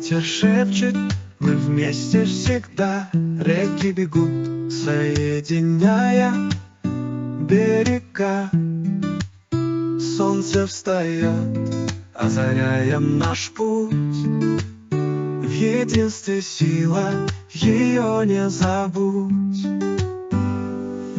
Ветер шепчет, мы вместе всегда. Реки бегут, соединяя берега. Солнце встает, озаряя наш путь. В единстве сила, ее не забудь.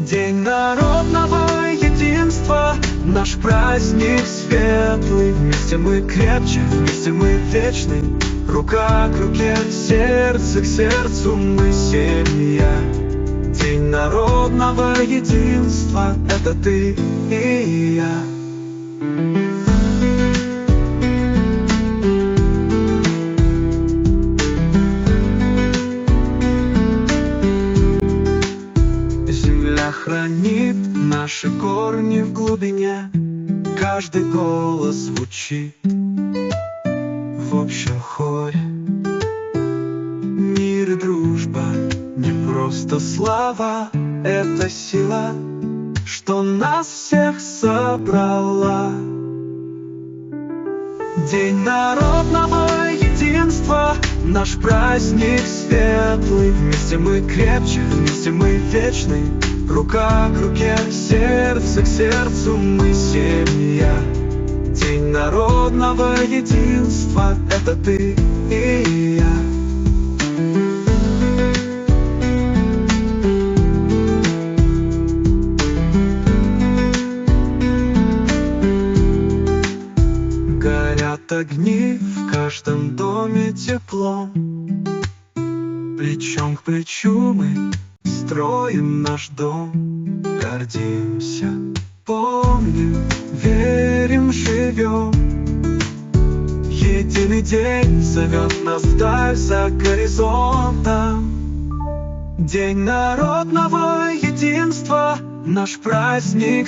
День народного единства, наш праздник светлый. Вместе мы крепче, вместе мы вечны. Рука к руке, сердце к сердцу, мы семья. День народного единства — это ты и я. Земля хранит наши корни в глубине. Каждый голос звучит в общем хоре. Мир и дружба — не просто слова, это сила, что нас всех собрала. День народного единства, наш праздник светлый. Вместе мы крепче, вместе мы вечны. Рука к руке, сердце к сердцу, мы семья. День народного единства — это ты и я. Горят огни в каждом доме теплом. Плечом к плечу мы строим наш дом. Гордимся, помним, верим, живем. Единый день зовет нас вдаль за горизонтом. День народного единства, наш праздник